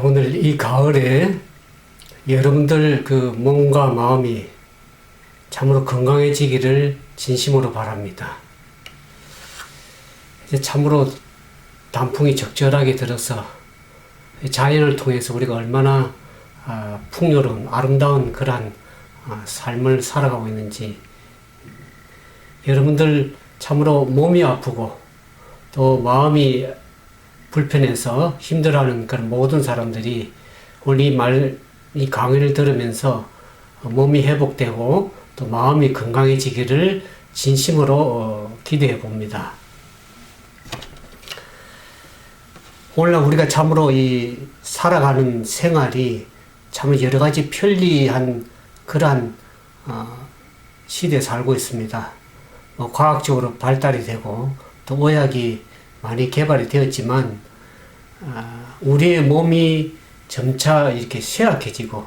오늘 이 가을에 여러분들 그 몸과 마음이 참으로 건강해지기를 진심으로 바랍니다. 이제 참으로 단풍이 적절하게 들어서 자연을 통해서 우리가 얼마나 풍요로운 아름다운 그러한 삶을 살아가고 있는지, 여러분들 참으로 몸이 아프고 또 마음이 불편해서 힘들어하는 그런 모든 사람들이 오늘 이 강의를 들으면서 몸이 회복되고 또 마음이 건강해지기를 진심으로 기대해 봅니다. 오늘날 우리가 참으로 이 살아가는 생활이 참 여러 가지 편리한 그러한 시대에 살고 있습니다. 과학적으로 발달이 되고 또 의학이 많이 개발이 되었지만 우리의 몸이 점차 이렇게 쇠약해지고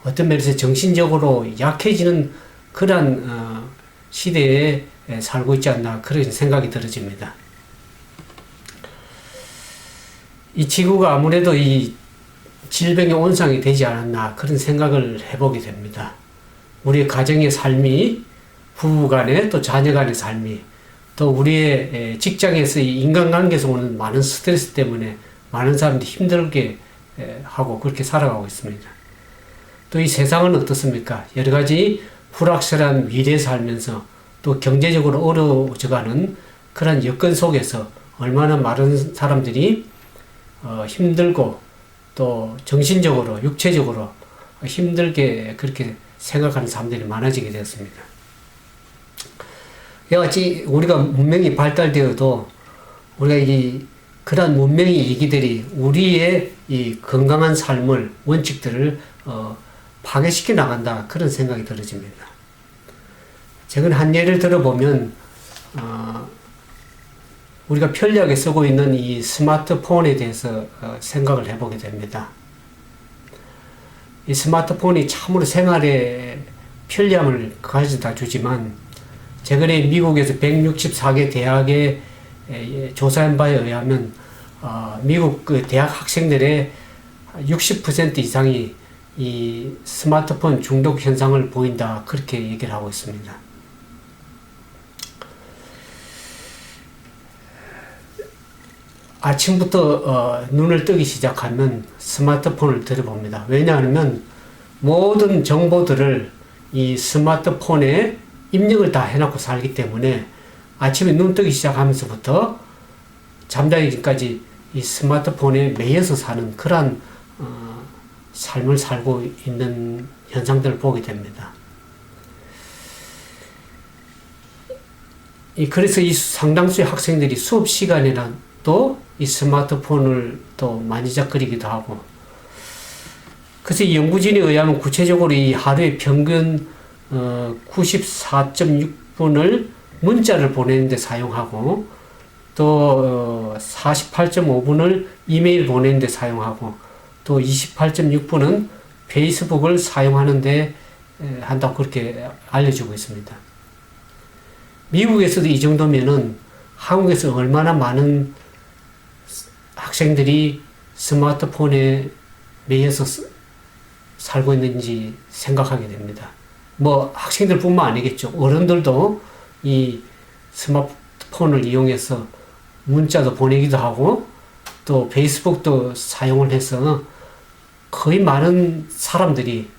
어떤 면에서 정신적으로 약해지는 그러한 시대에 살고 있지 않나, 그런 생각이 들어집니다. 이 지구가 아무래도 이 질병의 온상이 되지 않았나, 그런 생각을 해보게 됩니다. 우리의 가정의 삶이, 부부간의 또 자녀간의 삶이, 또 우리의 직장에서의 인간관계에서 오는 많은 스트레스 때문에 많은 사람들이 힘들게 하고 그렇게 살아가고 있습니다. 또 이 세상은 어떻습니까? 여러 가지 불확실한 미래에 살면서 또 경제적으로 어려워져가는 그런 여건 속에서 얼마나 많은 사람들이 힘들고 또 정신적으로, 육체적으로 힘들게 그렇게 생각하는 사람들이 많아지게 되었습니다. 이같이 우리가 문명이 발달되어도 우리가 그러한 문명의 이기들이 우리의 이 건강한 삶을, 원칙들을 파괴시켜 나간다, 그런 생각이 들어집니다. 최근 한 예를 들어보면 우리가 편리하게 쓰고 있는 이 스마트폰에 대해서 생각을 해보게 됩니다. 이 스마트폰이 참으로 생활에 편리함을 가져다 주지만, 최근에 미국에서 164개 대학의 조사한 바에 의하면 미국 그 대학 학생들의 60% 이상이 이 스마트폰 중독 현상을 보인다, 그렇게 얘기를 하고 있습니다. 아침부터 눈을 뜨기 시작하면 스마트폰을 들여봅니다. 왜냐하면 모든 정보들을 이 스마트폰에 입력을 다 해놓고 살기 때문에 아침에 눈 뜨기 시작하면서부터 잠자기 전까지 이 스마트폰에 매여서 사는 그러한 삶을 살고 있는 현상들을 보게 됩니다. 그래서 이 상당수의 학생들이 수업 시간에라도 이 스마트폰을 또 만지작거리기도 하고, 그래서 이 연구진에 의하면 구체적으로 이 하루에 평균 94.6분을 문자를 보내는 데 사용하고, 또 48.5분을 이메일 보내는 데 사용하고, 또 28.6분은 페이스북을 사용하는 데 한다고 그렇게 알려주고 있습니다. 미국에서도 이 정도면은 한국에서 얼마나 많은 학생들이 스마트폰에 매여서 살고 있는지 생각하게 됩니다. 학생들 뿐만 아니겠죠. 어른들도 이 스마트폰을 이용해서 문자도 보내기도 하고 또 페이스북도 사용을 해서 거의 많은 사람들이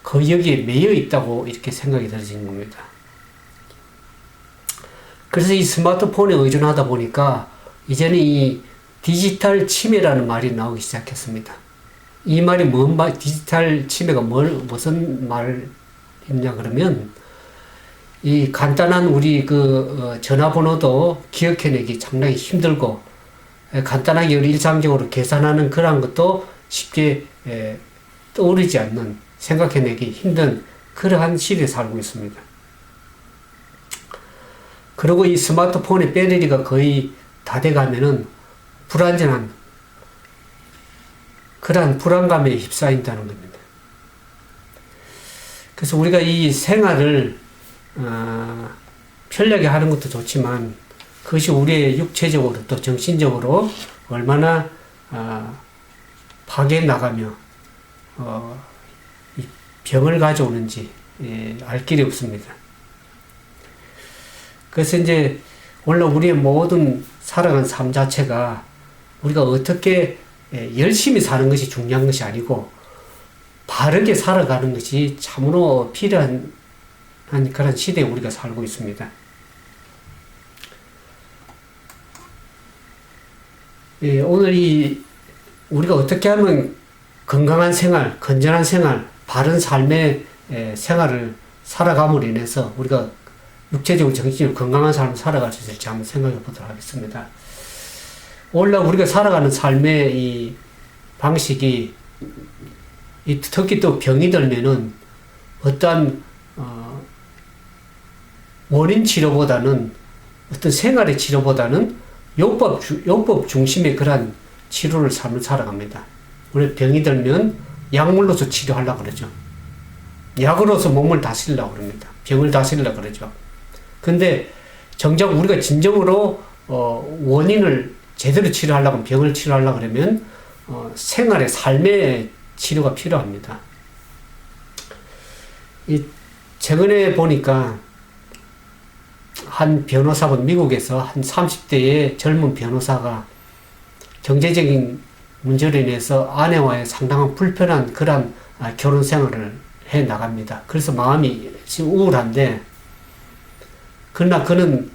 거의 여기에 매여 있다고 이렇게 생각이 들어지는 겁니다. 그래서 이 스마트폰에 의존하다 보니까 이제는 이 디지털 치매라는 말이 나오기 시작했습니다. 이 말이 디지털 치매가 무슨 말이냐 그러면, 이 간단한 우리 전화번호도 기억해내기 상당히 힘들고, 간단하게 일상적으로 계산하는 그런 것도 쉽게 떠오르지 않는, 생각해내기 힘든 그러한 시대에 살고 있습니다. 그리고 이 스마트폰의 배터리가 거의 다 돼가면은 불안전한 그러한 불안감에 휩싸인다는 겁니다. 그래서 우리가 이 생활을 편리하게 하는 것도 좋지만 그것이 우리의 육체적으로 또 정신적으로 얼마나 밖에 나가며 이 병을 가져오는지 알 길이 없습니다. 그래서 이제 원래 우리의 모든 살아가는 삶 자체가 우리가 어떻게 열심히 사는 것이 중요한 것이 아니고 바르게 살아가는 것이 참으로 필요한 그런 시대에 우리가 살고 있습니다. 오늘 우리가 어떻게 하면 건강한 생활, 건전한 생활, 바른 삶의 생활을 살아감으로 인해서 우리가 육체적으로 정신적으로 건강한 삶을 살아갈 수 있을지 한번 생각해 보도록 하겠습니다. 원래 우리가 살아가는 삶의 이 방식이 특히 또 병이 들면은 어떠한 원인 치료보다는 어떤 생활의 치료보다는 요법 중심의 그러한 치료를 삶을 살아갑니다. 우리 병이 들면 약물로서 치료하려고 그러죠. 약으로서 몸을 다스리려고 그럽니다. 병을 다스리려고 그러죠. 근데 정작 우리가 진정으로 원인을 제대로 치료하려고 병을 치료하려고 그러면 생활의 삶의 치료가 필요합니다. 최근에 보니까 한 변호사분 미국에서 한 30대의 젊은 변호사가 경제적인 문제로 인해서 아내와의 상당한 불편한 그런 결혼 생활을 해 나갑니다. 그래서 마음이 지금 우울한데, 그러나 그는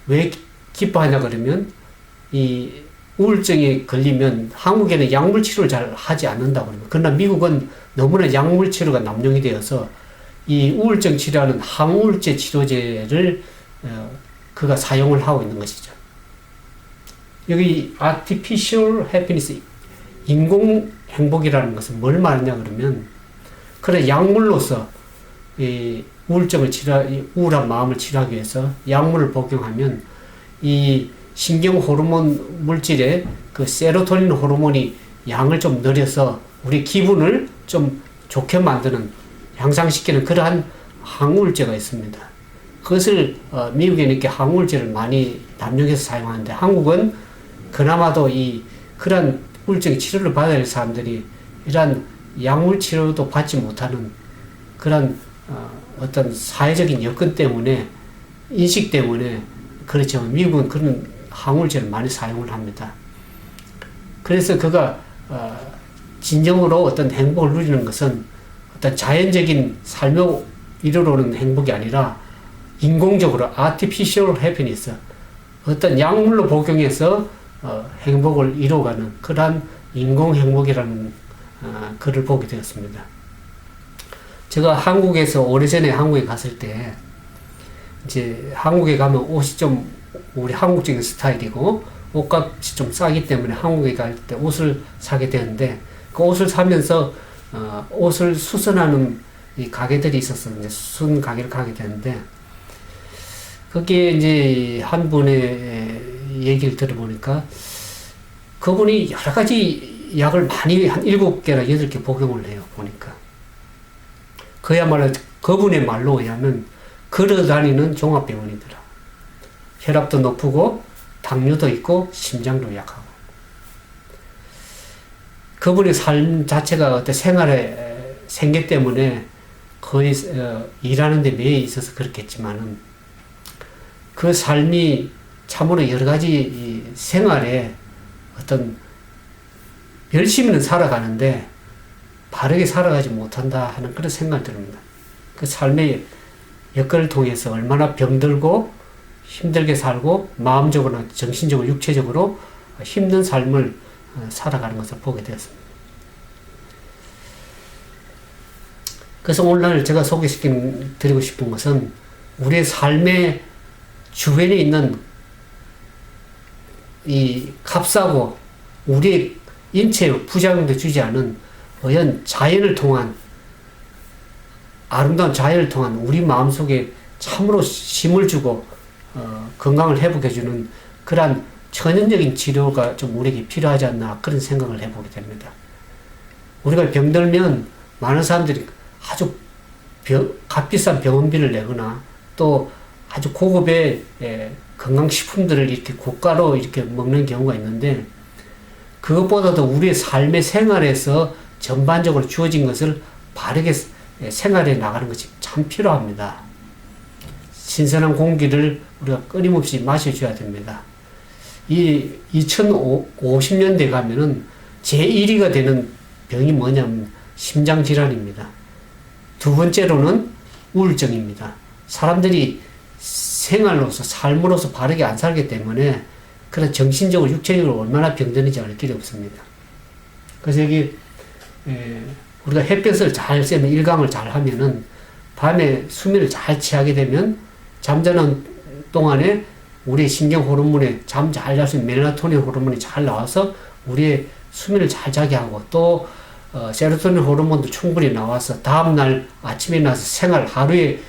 왜 기뻐하냐 그러면 이 우울증에 걸리면 한국에는 약물 치료를 잘 하지 않는다고 그럽니다. 그러나 미국은 너무나 약물 치료가 남용이 되어서 이 우울증 치료하는 항우울제 치료제를 그가 사용을 하고 있는 것이죠. 여기 artificial happiness, 인공 행복이라는 것은 뭘 말하냐 그러면, 그래 약물로서 이 우울증을 우울한 마음을 치료하기 위해서 약물을 복용하면 이 신경 호르몬 물질의 그 세로토닌 호르몬이 양을 좀 늘려서 우리 기분을 좀 좋게 만드는, 향상시키는 그러한 항우울제가 있습니다. 그것을 미국에는 이렇게 항우울제를 많이 남용해서 사용하는데, 한국은 그나마도 그러한 우울증 치료를 받아야 할 사람들이 이러한 약물 치료도 받지 못하는 그런 어떤 사회적인 여건 때문에, 인식 때문에 그렇지만 미국은 그런 항우울제를 많이 사용을 합니다. 그래서 그가 진정으로 어떤 행복을 누리는 것은 어떤 자연적인 삶을 이루어오는 행복이 아니라 인공적으로 artificial happiness, 어떤 약물로 복용해서 행복을 이루어가는 그러한 인공 행복이라는 글을 보게 되었습니다. 제가 한국에서 오래전에 한국에 갔을 때, 이제 한국에 가면 옷이 좀 우리 한국적인 스타일이고 옷값이 좀 싸기 때문에 한국에 갈 때 옷을 사게 되는데, 그 옷을 사면서 옷을 수선하는 이 가게들이 있었어요. 이제 수선 가게를 가게 되는데, 거기에 이제 한 분의 얘기를 들어보니까 그분이 여러 가지 약을 많이 한 7개나 8개 복용을 해요. 보니까 그야말로 그분의 말로 의하면 걸어다니는 종합병원이더라. 혈압도 높고 당뇨도 있고 심장도 약하고, 그분의 삶 자체가 어떤 생활의 생계 때문에 거의 일하는 데 매여 있어서 그렇겠지만은, 그 삶이 참으로 여러 가지 생활에 어떤 열심히는 살아가는데 바르게 살아가지 못한다 하는 그런 생각이 듭니다. 그 삶의 여건을 통해서 얼마나 병들고 힘들게 살고 마음적으로나 정신적으로 육체적으로 힘든 삶을 살아가는 것을 보게 되었습니다. 그래서 오늘 제가 소개시켜 드리고 싶은 것은 우리의 삶의 주변에 있는 이 값싸고 우리의 인체에 부작용도 주지 않은 어연 자연을 통한, 아름다운 자연을 통한 우리 마음속에 참으로 힘을 주고 건강을 회복해주는 그러한 천연적인 치료가 좀 우리에게 필요하지 않나, 그런 생각을 해보게 됩니다. 우리가 병들면 많은 사람들이 아주 값비싼 병원비를 내거나 또 아주 고급의 건강식품들을 이렇게 고가로 이렇게 먹는 경우가 있는데, 그것보다도 우리의 삶의 생활에서 전반적으로 주어진 것을 바르게 생활해 나가는 것이 참 필요합니다. 신선한 공기를 우리가 끊임없이 마셔줘야 됩니다. 이 2050년대 가면은 제1위가 되는 병이 뭐냐면 심장질환입니다. 두 번째로는 우울증입니다. 사람들이 생활로서, 삶으로서 바르게 안 살기 때문에 그런 정신적으로, 육체적으로 얼마나 병드는지 알 길이 없습니다. 그래서 여기, 우리가 햇볕을 잘 쐬면, 일광을 잘 하면은, 밤에 수면을 잘 취하게 되면, 잠자는 동안에 우리의 신경 호르몬에 잠 잘 잘 수 있는 멜라토닌 호르몬이 잘 나와서 우리의 수면을 잘 자게 하고, 또, 세로토닌 호르몬도 충분히 나와서 다음날 아침에 일어나서 생활, 하루의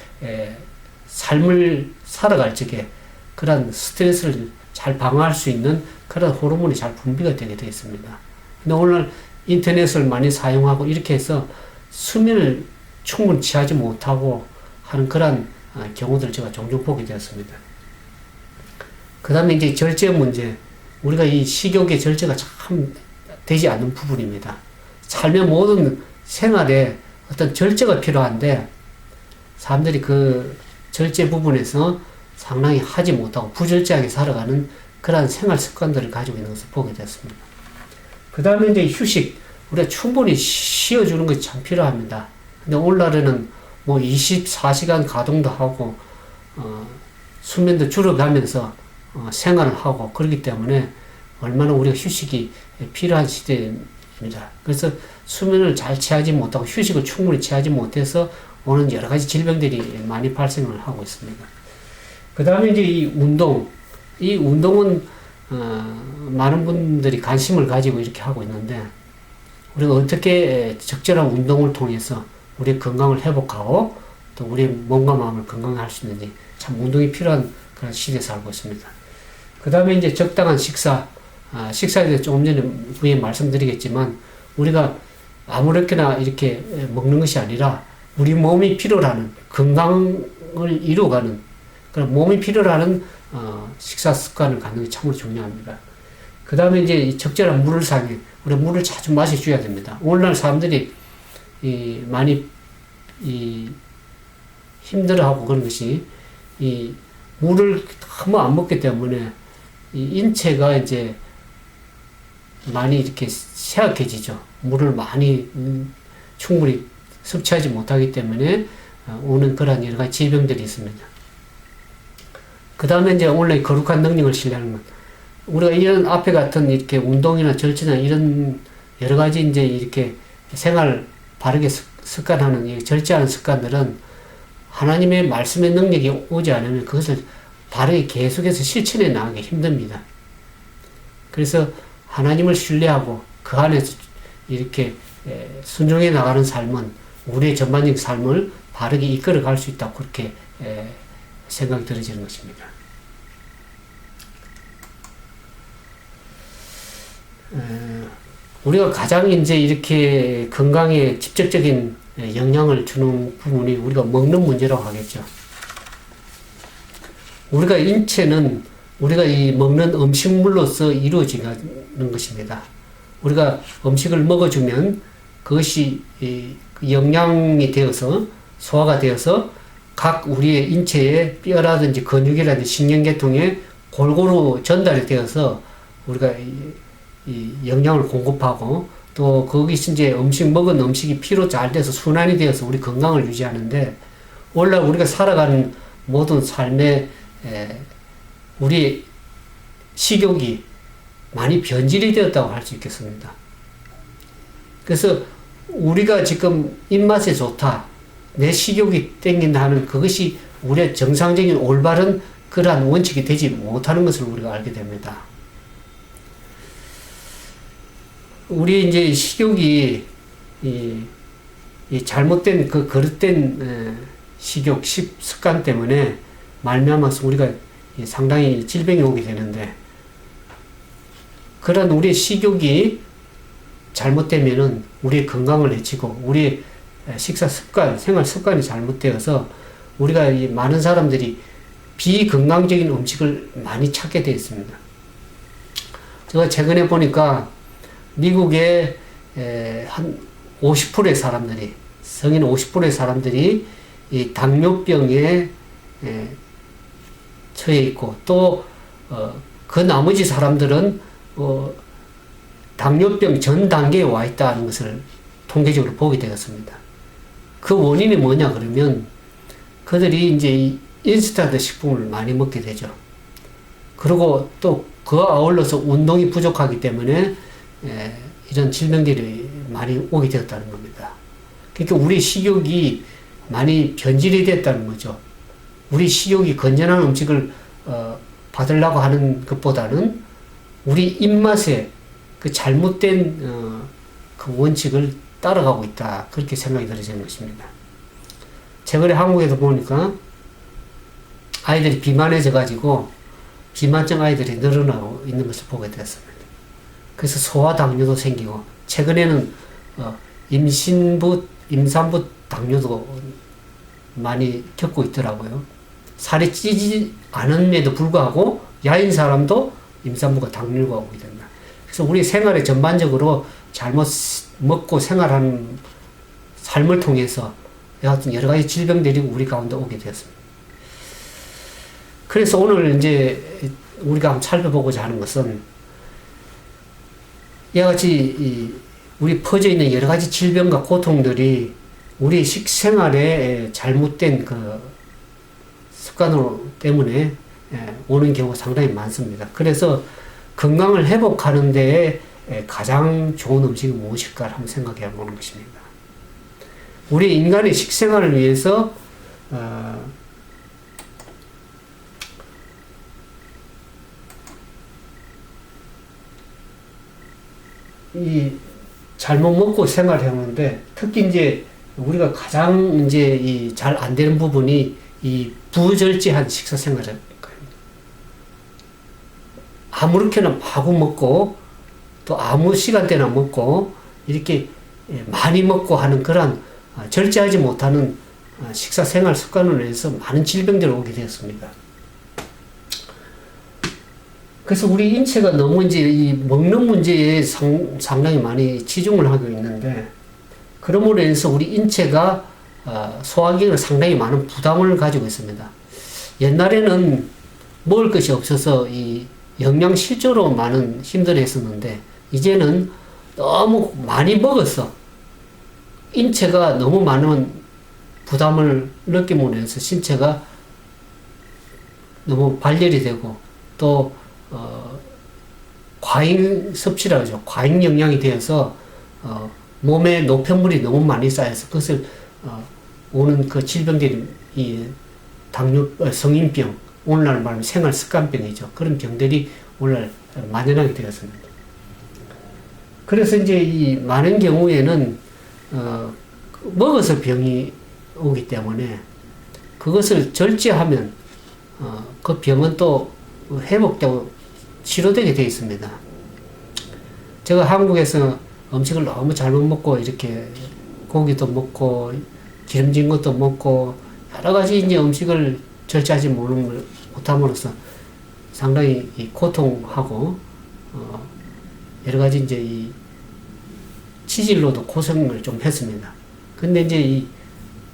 삶을 살아갈 적에 그런 스트레스를 잘 방어할 수 있는 그런 호르몬이 잘 분비가 되게 되어 있습니다. 근데 오늘 인터넷을 많이 사용하고 이렇게 해서 수면을 충분히 취하지 못하고 하는 그런 경우들을 제가 종종 보게 되었습니다. 그 다음에 이제 절제 문제. 우리가 이 식욕의 절제가 참 되지 않는 부분입니다. 삶의 모든 생활에 어떤 절제가 필요한데 사람들이 그 절제 부분에서 상당히 하지 못하고 부절제하게 살아가는 그러한 생활 습관들을 가지고 있는 것을 보게 됐습니다. 그 다음에 이제 휴식. 우리가 충분히 쉬어주는 것이 참 필요합니다. 근데 오늘날에는 뭐 24시간 가동도 하고, 수면도 줄어가면서, 생활을 하고, 그렇기 때문에 얼마나 우리가 휴식이 필요한 시대입니다. 그래서 수면을 잘 취하지 못하고 휴식을 충분히 취하지 못해서 오는 여러 가지 질병들이 많이 발생을 하고 있습니다. 그 다음에 이제 이 운동은, 많은 분들이 관심을 가지고 이렇게 하고 있는데, 우리가 어떻게 적절한 운동을 통해서 우리의 건강을 회복하고 또 우리의 몸과 마음을 건강하게 할 수 있는지 참 운동이 필요한 그런 시대에 살고 있습니다. 그 다음에 이제 적당한 식사에 대해서 조금 전에 후에 말씀드리겠지만 우리가 아무렇게나 이렇게 먹는 것이 아니라 우리 몸이 필요로 하는 건강을 이루어가는 그런 몸이 필요로 하는 식사 습관을 갖는 게 참으로 중요합니다. 그 다음에 이제 적절한 물을 사용해. 우리가 물을 자주 마셔줘야 됩니다. 오늘날 사람들이 많이 힘들어하고 그런 것이 물을 너무 안 먹기 때문에 인체가 이제 많이 이렇게 쇠약해지죠. 물을 많이 충분히 섭취하지 못하기 때문에 오는 그런 여러 가지 질병들이 있습니다. 그 다음에 이제 오늘 거룩한 능력을 신뢰하는 것. 우리가 이런 앞에 같은 이렇게 운동이나 절제나 이런 여러 가지 이제 이렇게 생활 바르게 습관하는, 절제하는 습관들은 하나님의 말씀의 능력이 오지 않으면 그것을 바르게 계속해서 실천해 나가기 힘듭니다. 그래서 하나님을 신뢰하고 그 안에서 이렇게 순종해 나가는 삶은 우리의 전반적인 삶을 바르게 이끌어 갈 수 있다고 그렇게 생각이 들어지는 것입니다. 우리가 가장 이제 이렇게 건강에 직접적인 영향을 주는 부분이 우리가 먹는 문제라고 하겠죠. 우리가 인체는 우리가 이 먹는 음식물로서 이루어지는 것입니다. 우리가 음식을 먹어주면 그것이 영양이 되어서 소화가 되어서 각 우리의 인체의 뼈라든지 근육이라든지 신경계통에 골고루 전달이 되어서 우리가 이 영양을 공급하고 또 거기서 이제 먹은 음식이 피로 잘 돼서 순환이 되어서 우리 건강을 유지하는데 원래 우리가 살아가는 모든 삶에 우리 식욕이 많이 변질이 되었다고 할 수 있겠습니다. 그래서 우리가 지금 입맛에 좋다, 내 식욕이 땡긴다 하는 그것이 우리의 정상적인 올바른 그러한 원칙이 되지 못하는 것을 우리가 알게 됩니다. 우리 이제 식욕이 이 잘못된 그 거릇된 식욕 습관 때문에 말미암아서 우리가 상당히 질병이 오게 되는데 그런 우리의 식욕이 잘못되면은 우리의 건강을 해치고 우리의 식사 습관, 생활 습관이 잘못되어서 우리가 많은 사람들이 비건강적인 음식을 많이 찾게 되어 있습니다. 제가 최근에 보니까 미국의 한 50%의 사람들이, 성인 50%의 사람들이 이 당뇨병에 처해 있고, 또 그 나머지 사람들은 당뇨병 전 단계에 와 있다는 것을 통계적으로 보게 되었습니다. 그 원인이 뭐냐 그러면 그들이 이제 이 인스턴트 식품을 많이 먹게 되죠. 그리고 또 그와 아울러서 운동이 부족하기 때문에 이런 질병들이 많이 오게 되었다는 겁니다. 그러니까 우리 식욕이 많이 변질이 됐다는 거죠. 우리 식욕이 건전한 음식을 받으려고 하는 것보다는 우리 입맛에 그 잘못된 그 원칙을 따라가고 있다. 그렇게 생각이 들어지는 것입니다. 최근에 한국에도 보니까 아이들이 비만해져 가지고 비만증 아이들이 늘어나고 있는 것을 보게 되었습니다. 그래서 소아당뇨도 생기고, 최근에는 임산부 당뇨도 많이 겪고 있더라고요. 살이 찌지 않음에도 불구하고 야인 사람도 임산부가 당뇨가 오게 된다. 그래서 우리 생활에 전반적으로 잘못 먹고 생활하는 삶을 통해서 여하튼 여러 가지 질병들이 우리 가운데 오게 되었습니다. 그래서 오늘 이제 우리가 한번 살펴보고자 하는 것은 이와 같이 우리 퍼져 있는 여러 가지 질병과 고통들이 우리 식생활에 잘못된 그 습관으로 때문에 오는 경우가 상당히 많습니다. 그래서 건강을 회복하는 데에 가장 좋은 음식이 무엇일까 한번 생각해 보는 것입니다. 우리 인간의 식생활을 위해서 이 잘못 먹고 생활하는데, 특히 이제 우리가 가장 이제 이 잘 안 되는 부분이 이 부절제한 식사 생활을 아무렇게나 마구 먹고 또 아무 시간대나 먹고 이렇게 많이 먹고 하는 그런 절제하지 못하는 식사 생활 습관으로 인해서 많은 질병들이 오게 되었습니다. 그래서 우리 인체가 너무 이제 이 먹는 문제에 상당히 많이 치중을 하고 있는데, 그러므로 인해서 우리 인체가 소화기관에 상당히 많은 부담을 가지고 있습니다. 옛날에는 먹을 것이 없어서 이 영양 실조로 많은 힘들어 했었는데, 이제는 너무 많이 먹어서 인체가 너무 많은 부담을 느낌으로 해서 신체가 너무 발열이 되고, 또 과잉 섭취라고 하죠. 과잉 영양이 되어서 몸에 노폐물이 너무 많이 쌓여서 그것을 오는 그 질병들이 이 당뇨, 성인병, 오늘날 말하면 생활 습관병이죠. 그런 병들이 오늘 만연하게 되었습니다. 그래서 이제 이 많은 경우에는 먹어서 병이 오기 때문에 그것을 절제하면 그 병은 또 회복되고 치료되게 되어 있습니다. 제가 한국에서 음식을 너무 잘못 먹고 이렇게 고기도 먹고 기름진 것도 먹고 여러 가지 이제 음식을 절제하지 못함으로써 상당히 이 고통하고 여러 가지 이제 이 치질로도 고생을 좀 했습니다. 근데 이제 이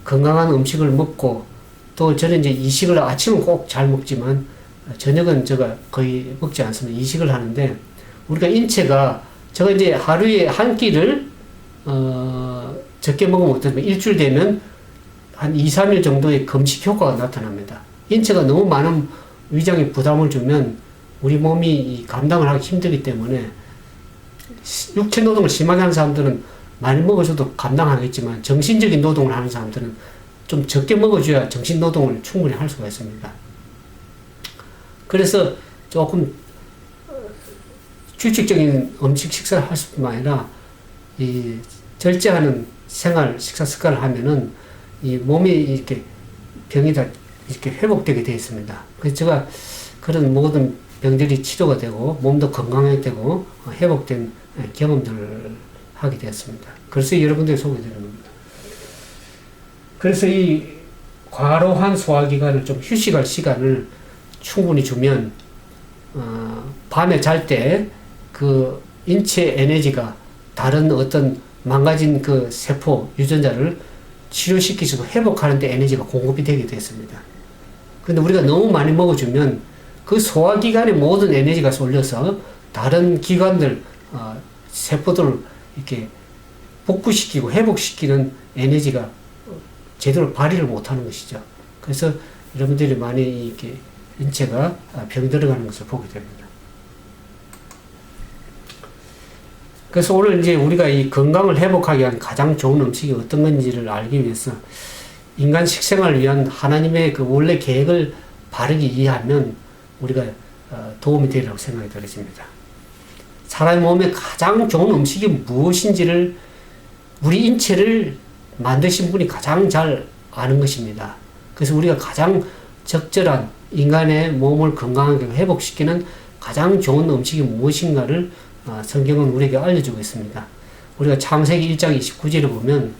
건강한 음식을 먹고, 또 저는 이제 이식을 아침은 꼭 잘 먹지만 저녁은 제가 거의 먹지 않습니다. 이식을 하는데, 우리가 인체가 제가 이제 하루에 한 끼를 적게 먹으면 어떠면 일주일 되면 한 2, 3일 정도의 금식 효과가 나타납니다. 인체가 너무 많은 위장에 부담을 주면 우리 몸이 감당을 하기 힘들기 때문에, 육체 노동을 심하게 하는 사람들은 많이 먹어줘도 감당하겠지만 정신적인 노동을 하는 사람들은 좀 적게 먹어줘야 정신 노동을 충분히 할 수가 있습니다. 그래서 조금 규칙적인 음식 식사를 할 뿐만 아니라 이 절제하는 생활 식사 습관을 하면은 이 몸이 이렇게 병이 다 이렇게 회복되게 되어 있습니다. 그래서 제가 그런 모든 병들이 치료가 되고 몸도 건강하게 되고 회복된 경험들을 하게 되었습니다. 그래서 여러분들이 소개드리는 겁니다. 그래서 이 과로한 소화기관을 좀 휴식할 시간을 충분히 주면 밤에 잘 때 그 인체 에너지가 다른 어떤 망가진 그 세포, 유전자를 치료시키고 회복하는 데 에너지가 공급이 되게 됐습니다. 근데 우리가 너무 많이 먹어주면 그 소화기관의 모든 에너지가 쏠려서 다른 기관들, 세포들을 이렇게 복구시키고 회복시키는 에너지가 제대로 발휘를 못하는 것이죠. 그래서 여러분들이 많이 이렇게 인체가 병들어가는 것을 보게 됩니다. 그래서 오늘 이제 우리가 이 건강을 회복하기 위한 가장 좋은 음식이 어떤 건지를 알기 위해서 인간 식생활을 위한 하나님의 그 원래 계획을 바르게 이해하면 우리가 도움이 되리라고 생각이 들어집니다. 사람의 몸에 가장 좋은 음식이 무엇인지를 우리 인체를 만드신 분이 가장 잘 아는 것입니다. 그래서 우리가 가장 적절한 인간의 몸을 건강하게 회복시키는 가장 좋은 음식이 무엇인가를 성경은 우리에게 알려주고 있습니다. 우리가 창세기 1장 29절에 보면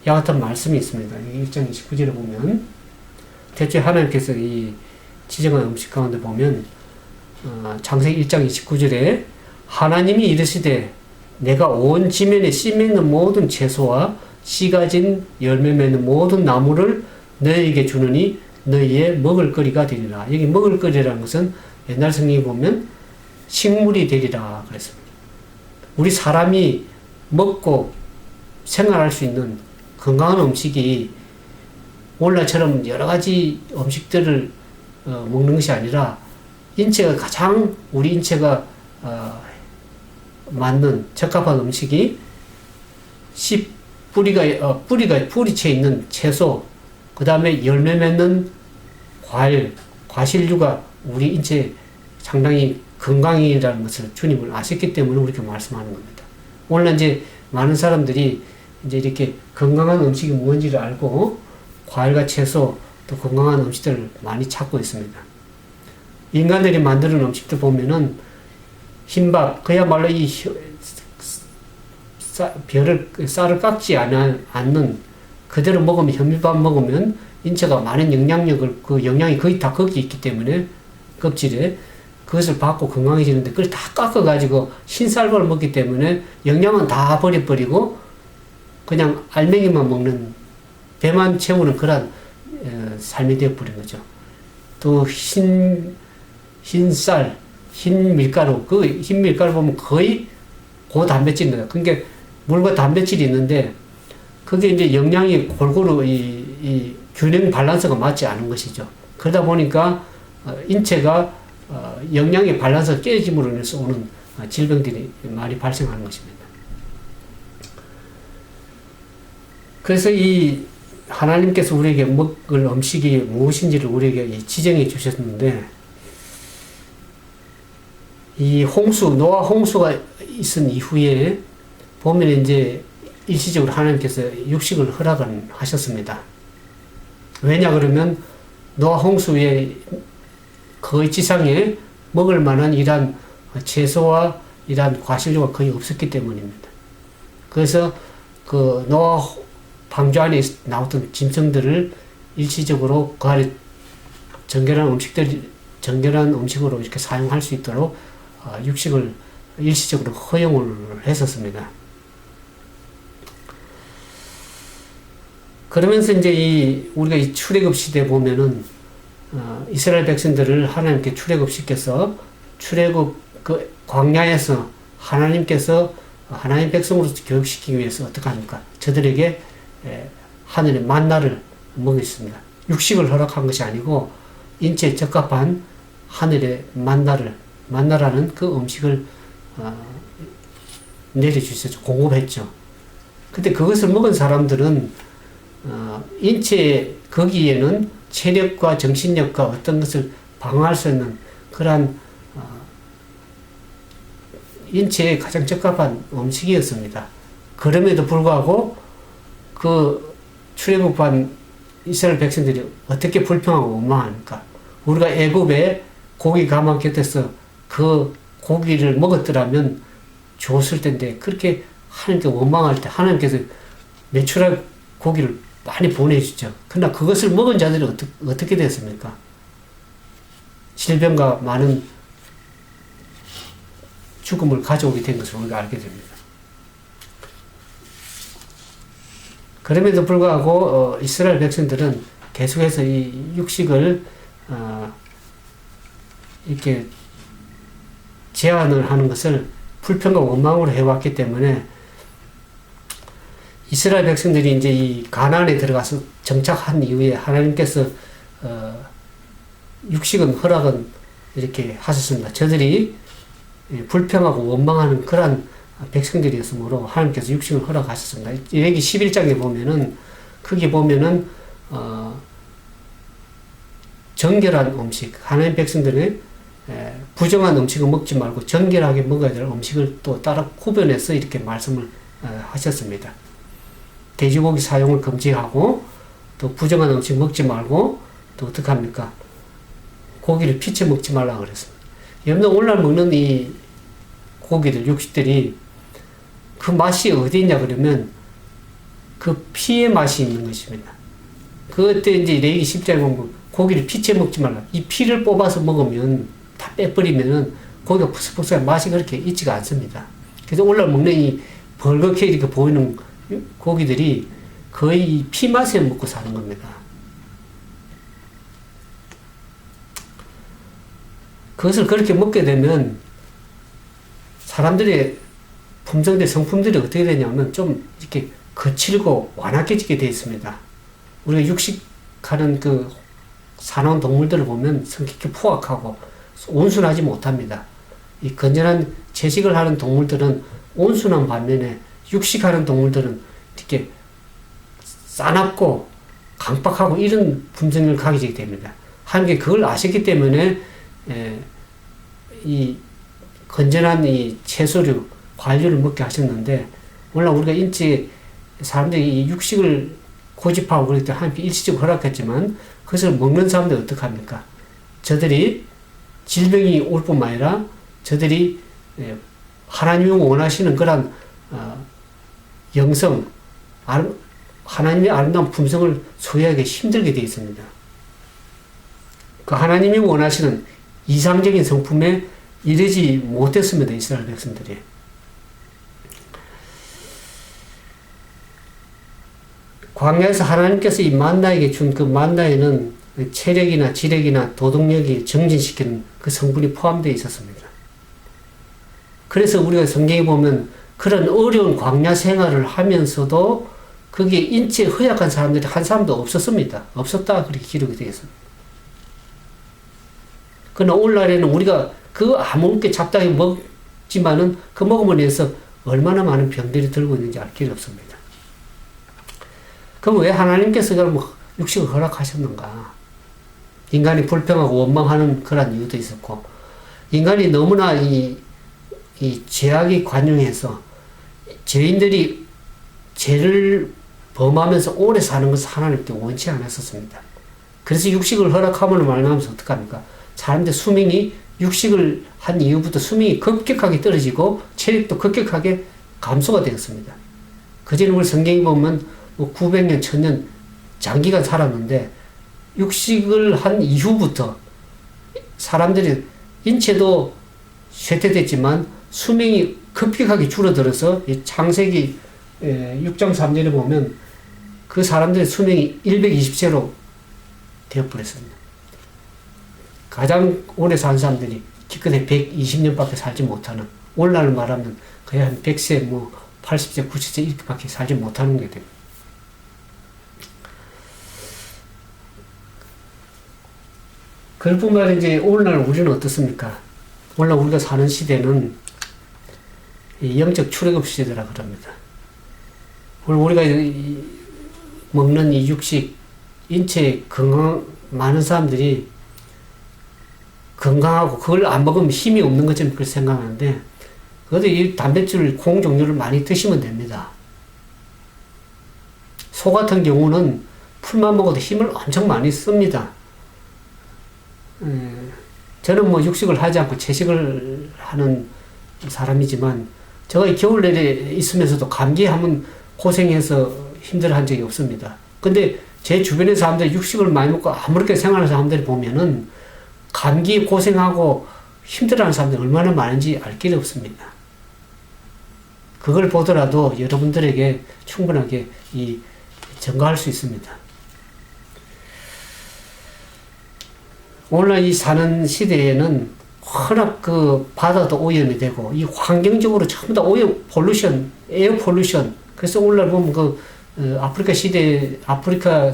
이와 같은 말씀이 있습니다. 1장 29절에 보면 대체 하나님께서 이 지정한 음식 가운데 보면 창세기 1장 29절에 하나님이 이르시되 내가 온 지면에 씨 맺는 모든 채소와 씨 가진 열매 맺는 모든 나무를 너희에게 주느니 너희의 먹을거리가 되리라. 여기 먹을거리라는 것은 옛날 성경에 보면 식물이 되리라 그랬습니다. 우리 사람이 먹고 생활할 수 있는 건강한 음식이 오늘날처럼 여러 가지 음식들을 먹는 것이 아니라 인체가 가장 우리 인체가 맞는 적합한 음식이 뿌리채 있는 채소, 그 다음에 열매 맺는 과일, 과실류가 우리 인체에 상당히 건강이라는 것을 주님을 아셨기 때문에 우리가 말씀하는 겁니다. 오늘 이제 많은 사람들이 이제 이렇게 건강한 음식이 뭔지를 알고 과일과 채소 또 건강한 음식들을 많이 찾고 있습니다. 인간들이 만드는 음식들 보면은 흰밥, 그야말로 이 쌀을 깎지 않는 그대로 먹으면 현미밥 먹으면 인체가 많은 영향력을 그 영양이 거의 다 거기 있기 때문에 껍질에 그것을 받고 건강해지는데 그걸 다 깎아가지고 흰쌀밥을 먹기 때문에 영양은 다 버려버리고 그냥 알맹이만 먹는 배만 채우는 그런 삶이 되어버린 거죠. 또 흰쌀, 흰밀가루, 그 흰밀가루 보면 거의 고단백질입니다. 그러니까 물과 단백질이 있는데 그게 이제 영양이 골고루 이 균형 밸런스가 맞지 않은 것이죠. 그러다 보니까 인체가 영양의 밸런스가 깨짐으로 인해서 오는 질병들이 많이 발생하는 것입니다. 그래서 이 하나님께서 우리에게 먹을 음식이 무엇인지를 우리에게 지정해 주셨는데 이 노아 홍수가 있은 이후에 보면 이제 일시적으로 하나님께서 육식을 허락을 하셨습니다. 왜냐 그러면 노아 홍수에 거의 지상에 먹을 만한 이러한 채소와 이러한 과실류가 거의 없었기 때문입니다. 그래서 그 노아 방주 안에 나왔던 짐승들을 일시적으로 그 안에 정결한 음식으로 이렇게 사용할 수 있도록 육식을 일시적으로 허용을 했었습니다. 그러면서 이제 우리가 이 출애굽 시대에 보면은 이스라엘 백성들을 하나님께 출애굽시켜서 출애굽 그 광야에서 하나님께서 하나님 백성으로서 교육시키기 위해서 어떻게 합니까? 저들에게 하늘의 만나를 먹였습니다. 육식을 허락한 것이 아니고 인체에 적합한 하늘의 만나라는 그 음식을 내려주셨죠. 공급했죠. 근데 그것을 먹은 사람들은 인체 거기에는 체력과 정신력과 어떤 것을 방어할 수 있는 그러한 인체에 가장 적합한 음식이었습니다. 그럼에도 불구하고 그 출애굽한 이스라엘 백성들이 어떻게 불평하고 원망합니까? 우리가 애굽에 고기 가만 곁에서 그 고기를 먹었더라면 좋았을 텐데 그렇게 하나님께 원망할 때 하나님께서 매출할 고기를 많이 보내주죠. 그러나 그것을 먹은 자들이 어떻게 됐습니까? 질병과 많은 죽음을 가져오게 된 것을 우리가 알게 됩니다. 그럼에도 불구하고 이스라엘 백성들은 계속해서 이 육식을 이렇게 제한을 하는 것을 불평과 원망으로 해왔기 때문에 이스라엘 백성들이 이제 이 가나안에 들어가서 정착한 이후에 하나님께서 육식은 허락은 이렇게 하셨습니다. 저들이 불평하고 원망하는 그러한 백성들이었으므로 하나님께서 육식을 허락하셨습니다. 여기 11장에 보면은 거기 보면은 정결한 음식, 하나님 백성들의 부정한 음식을 먹지 말고 정결하게 먹어야 될 음식을 또 따라 구별해서 이렇게 말씀을 하셨습니다. 돼지고기 사용을 금지하고 또 부정한 음식 먹지 말고 또 어떻게 합니까? 고기를 피쳐 먹지 말라고 그랬습니다. 여러분 오늘날 먹는 이 고기들, 육식들이 그 맛이 어디 있냐 그러면 그 피의 맛이 있는 것입니다. 그때 이제 레위기 10장에 보면 고기를 피쳐 먹지 말라. 이 피를 뽑아서 먹으면 다 빼버리면은 고기가 푸석푸석한 맛이 그렇게 있지가 않습니다. 그래서 오늘날 먹는 이 벌겋게 이렇게 보이는 고기들이 거의 피 맛에 먹고 사는 겁니다. 그것을 그렇게 먹게 되면 사람들의 품성들, 성품들이 어떻게 되냐면 좀 이렇게 거칠고 완악해지게 되어 있습니다. 우리가 육식하는 그 사나운 동물들을 보면 성격이 포악하고 온순하지 못합니다. 이 건전한 채식을 하는 동물들은 온순한 반면에 육식하는 동물들은 이렇게 싸납고 강박하고 이런 품성을 가지게 됩니다. 하나님께 그걸 아셨기 때문에 이 건전한 이 채소류, 과일류를 먹게 하셨는데 오늘날 우리가 인체 사람들이 이 육식을 고집하고 그럴 때 하나님께 일시적으로 허락했지만 그것을 먹는 사람들이 어떡합니까? 저들이 질병이 올 뿐만 아니라 저들이 하나님이 원하시는 그런 영성, 하나님의 아름다운 품성을 소유하기 힘들게 되어 있습니다. 그 하나님이 원하시는 이상적인 성품에 이르지 못했습니다. 이스라엘 백성들이. 광야에서 하나님께서 이 만나에게 준 그 만나에는 체력이나 지력이나 도덕력이 정진시키는 그 성분이 포함되어 있었습니다. 그래서 우리가 성경에 보면 그런 어려운 광야 생활을 하면서도 거기에 인체 허약한 사람들이 한 사람도 없었습니다. 없었다 그렇게 기록이 되어 있습니다. 그러나 오늘날에는 우리가 그 아무렇게 잡다하게 먹지만은 그 먹음으로 인해서 얼마나 많은 병들이 들고 있는지 알 길이 없습니다. 그럼 왜 하나님께서 그럼 육식을 허락하셨는가? 인간이 불평하고 원망하는 그런 이유도 있었고, 인간이 너무나 이 죄악이 관용해서 죄인들이 죄를 범하면서 오래 사는 것을 하나님께 원치 않았었습니다. 그래서 육식을 허락함으로 말미암아서 어떡합니까? 사람들 수명이 육식을 한 이후부터 수명이 급격하게 떨어지고 체력도 급격하게 감소가 되었습니다. 그전에 우리 성경에 보면 900년, 1000년 장기간 살았는데 육식을 한 이후부터 사람들이 인체도 쇠퇴됐지만 수명이 급격하게 줄어들어서 창세기 6장 3절에 보면 그 사람들의 수명이 120세로 되어버렸습니다. 가장 오래 산 사람들이 기껏해 120년밖에 살지 못하는, 오늘날 말하면 거의 한 100세, 80세, 90세 이렇게밖에 살지 못하는 게 됩니다. 그뿐만 이제 오늘날 우리는 어떻습니까? 오늘날 우리가 사는 시대는 영적 출애굽 시대라 그럽니다. 우리가 먹는 이 육식, 인체에 많은 사람들이 건강하고 그걸 안 먹으면 힘이 없는 것처럼 그렇게 생각하는데, 그래도 이 단백질, 콩 종류를 많이 드시면 됩니다. 소 같은 경우는 풀만 먹어도 힘을 엄청 많이 씁니다. 저는 육식을 하지 않고 채식을 하는 사람이지만, 제가 겨울 내내 있으면서도 감기하면 고생해서 힘들어한 적이 없습니다. 근데 제 주변의 사람들이 육식을 많이 먹고 아무렇게 생활하는 사람들이 보면은 감기 고생하고 힘들어하는 사람들이 얼마나 많은지 알 길이 없습니다. 그걸 보더라도 여러분들에게 충분하게 증가할 수 있습니다. 오늘 이 사는 시대에는 워낙 바다도 오염이 되고, 이 환경적으로 전부 다 오염, 폴루션, 에어 폴루션. 그래서 오늘날 보면 아프리카 시대, 서아프리카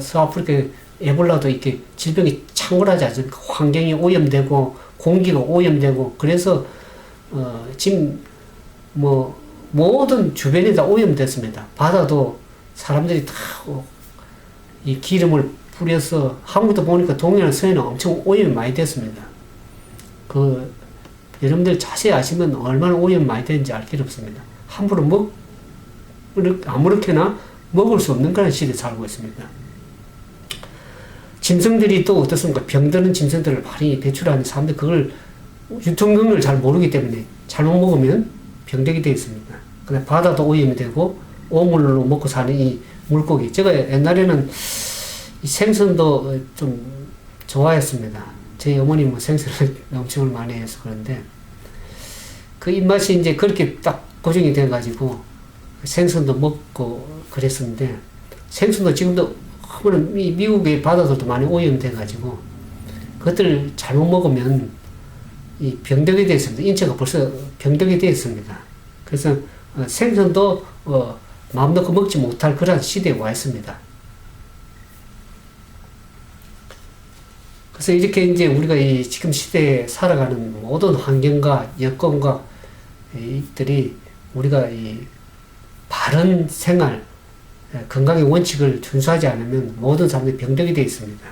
에볼라도 이렇게 질병이 창궐하지 않습니까? 환경이 오염되고, 공기가 오염되고, 그래서, 지금 모든 주변이 다 오염됐습니다. 바다도 사람들이 다 이 기름을 뿌려서, 한국도 보니까 동해나 서해는 엄청 오염이 많이 됐습니다. 여러분들 자세히 아시면 얼마나 오염 많이 되는지 알 길 없습니다. 함부로 아무렇게나 먹을 수 없는 그런 시대에 살고 있습니다. 짐승들이 또 어떻습니까? 병드는 짐승들을 많이 배출하는 사람들, 그걸 유통경로를 잘 모르기 때문에 잘못 먹으면 병되게 되어 있습니다. 근데 바다도 오염이 되고, 오물로 먹고 사는 이 물고기. 제가 옛날에는 이 생선도 좀 좋아했습니다. 제 어머님은 생선을 엄청 많이 해서 그런데, 그 입맛이 이제 그렇게 딱 고정이 돼가지고, 생선도 먹고 그랬었는데, 생선도 지금도 미국의 바다들도 많이 오염돼가지고, 그것들 잘못 먹으면 이 병들게 되어 있습니다. 인체가 벌써 병들게 되어 있습니다. 그래서 생선도 마음 놓고 먹지 못할 그런 시대에 와 있습니다. 그래서 이렇게 이제 우리가 이 지금 시대에 살아가는 모든 환경과 여건과 이들이 우리가 이 바른 생활, 건강의 원칙을 준수하지 않으면 모든 사람들이 병들게 되어 있습니다.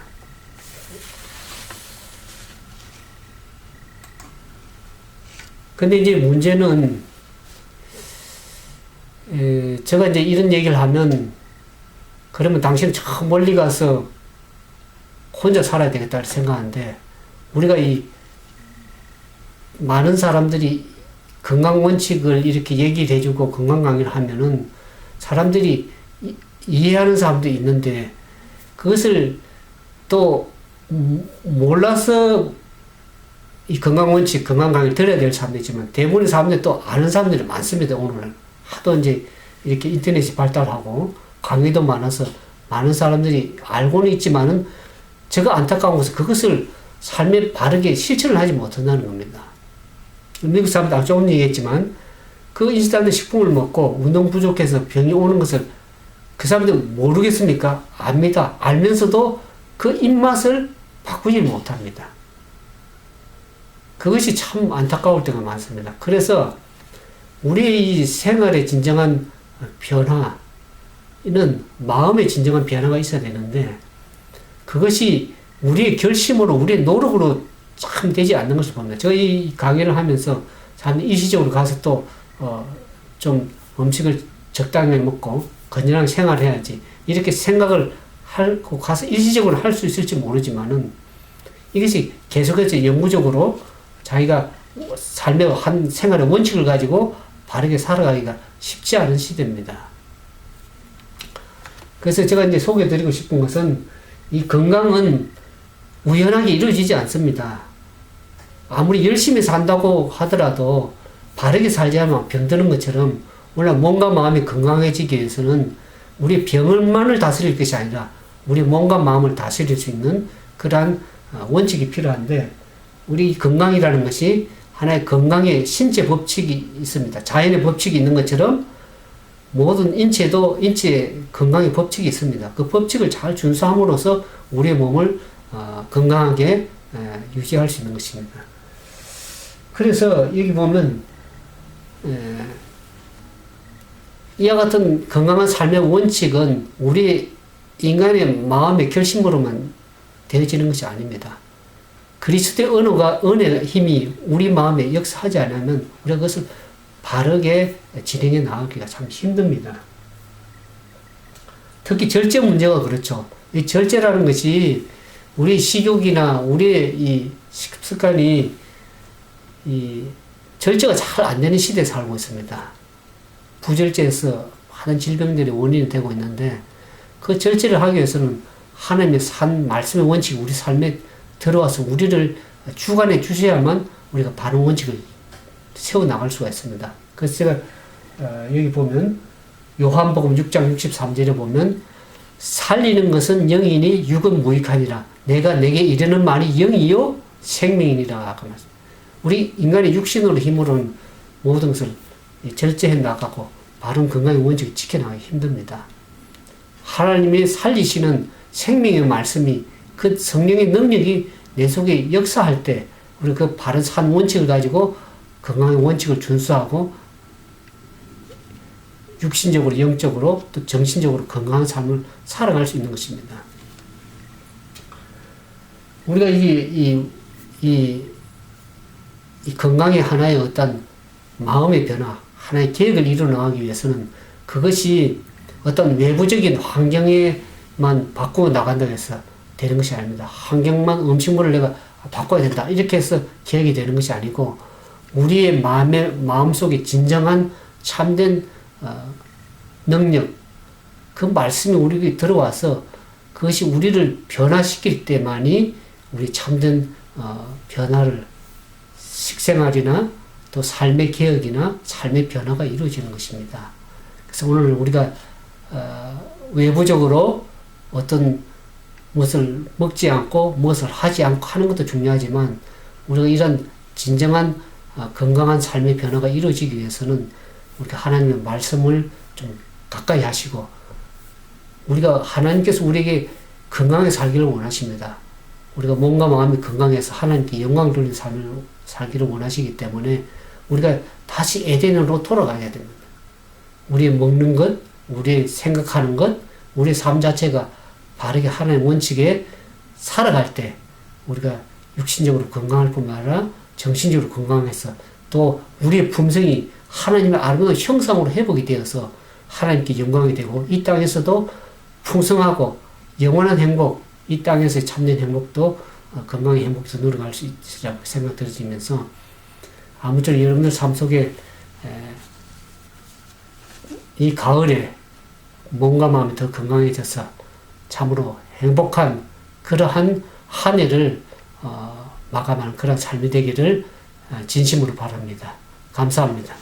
근데 이제 문제는, 제가 이제 이런 얘기를 하면, 그러면 당신은 저 멀리 가서 혼자 살아야 되겠다 생각하는데, 우리가 이 많은 사람들이 건강 원칙을 이렇게 얘기를 해주고 건강 강의를 하면은 사람들이 이해하는 사람도 있는데, 그것을 또 몰라서 이 건강 원칙, 건강 강의를 들어야 될 사람도 있지만, 대부분의 사람들이 또 아는 사람들이 많습니다. 오늘은 하도 이제 이렇게 인터넷이 발달하고 강의도 많아서 많은 사람들이 알고는 있지만은, 제가 안타까운 것은 그것을 삶에 바르게 실천을 하지 못한다는 겁니다. 미국 사람들 아까 조금 얘기했지만, 그 인스턴트 식품을 먹고 운동 부족해서 병이 오는 것을 그 사람들 모르겠습니까? 압니다. 알면서도 그 입맛을 바꾸지 못합니다. 그것이 참 안타까울 때가 많습니다. 그래서 우리의 이 생활의 진정한 변화는 마음의 진정한 변화가 있어야 되는데, 그것이 우리의 결심으로, 우리의 노력으로 참 되지 않는 것을 봅니다. 제가 이 강의를 하면서 사람들이 일시적으로 가서 또, 좀 음식을 적당히 먹고 건전하게 생활해야지, 이렇게 생각을 하고 가서 일시적으로 할 수 있을지 모르지만은, 이것이 계속해서 영구적으로 자기가 삶의 한 생활의 원칙을 가지고 바르게 살아가기가 쉽지 않은 시대입니다. 그래서 제가 이제 소개해드리고 싶은 것은, 이 건강은 우연하게 이루어지지 않습니다. 아무리 열심히 산다고 하더라도 바르게 살지 않으면 병드는 것처럼, 원래 몸과 마음이 건강해지기 위해서는 우리 병을만을 다스릴 것이 아니라 우리 몸과 마음을 다스릴 수 있는 그러한 원칙이 필요한데, 우리 건강이라는 것이 하나의 건강의 신체 법칙이 있습니다. 자연의 법칙이 있는 것처럼 모든 인체도 인체의 건강의 법칙이 있습니다. 그 법칙을 잘 준수함으로써 우리의 몸을 건강하게 유지할 수 있는 것입니다. 그래서 여기 보면 이와 같은 건강한 삶의 원칙은 우리 인간의 마음의 결심으로만 되어지는 것이 아닙니다. 그리스도의 은혜의 힘이 우리 마음에 역사하지 않으면 우리가 그것을 바르게 진행해 나가기가 참 힘듭니다. 특히 절제 문제가 그렇죠. 이 절제라는 것이 우리 식욕이나 우리의 이 식습 습관이 이 절제가 잘 안 되는 시대에 살고 있습니다. 부절제에서 많은 질병들이 원인이 되고 있는데, 그 절제를 하기 위해서는 하나님의 말씀의 원칙이 우리 삶에 들어와서 우리를 주관해 주셔야만 우리가 바른 원칙을 세워나갈 수가 있습니다. 그래서 제가 여기 보면 요한복음 6장 63절에 보면 살리는 것은 영이니 육은 무익하니라. 내가 내게 이르는 말이 영이요 생명이니라. 우리 인간의 육신으로 힘으로는 모든 것을 절제해 나가고 바른 건강의 원칙을 지켜나가기 힘듭니다. 하나님이 살리시는 생명의 말씀이 그 성령의 능력이 내 속에 역사할 때 우리 그 바른 산 원칙을 가지고 건강의 원칙을 준수하고 육신적으로 영적으로 또 정신적으로 건강한 삶을 살아갈 수 있는 것입니다. 우리가 이 건강의 하나의 어떤 마음의 변화, 하나의 계획을 이루어나가기 위해서는 그것이 어떤 외부적인 환경에만 바꾸어 나간다고 해서 되는 것이 아닙니다. 환경만 음식물을 내가 바꿔야 된다. 이렇게 해서 계획이 되는 것이 아니고 우리의 마음속에 진정한 참된 능력, 그 말씀이 우리에게 들어와서 그것이 우리를 변화시킬 때만이 우리 참된 변화를 식생활이나 또 삶의 개혁이나 삶의 변화가 이루어지는 것입니다. 그래서 오늘 우리가 외부적으로 어떤 무엇을 먹지 않고 무엇을 하지 않고 하는 것도 중요하지만 우리가 이런 진정한 건강한 삶의 변화가 이루어지기 위해서는 우리가 하나님의 말씀을 좀 가까이 하시고 우리가 하나님께서 우리에게 건강하게 살기를 원하십니다. 우리가 몸과 마음이 건강해서 하나님께 영광 돌리는 삶을 살기를 원하시기 때문에 우리가 다시 에덴으로 돌아가야 됩니다. 우리의 먹는 것, 우리의 생각하는 것, 우리의 삶 자체가 바르게 하나님의 원칙에 살아갈 때 우리가 육신적으로 건강할 뿐만 아니라 정신적으로 건강해서 또 우리의 품성이 하나님의 아름다운 형상으로 회복이 되어서 하나님께 영광이 되고 이 땅에서도 풍성하고 영원한 행복, 이 땅에서의 참된 행복도 건강의 행복도 누려갈 수 있으라고 생각 들어지면서 아무쪼록 여러분들 삶 속에 이 가을에 몸과 마음이 더 건강해져서 참으로 행복한 그러한 한 해를 마감하는 그런 삶이 되기를 진심으로 바랍니다. 감사합니다.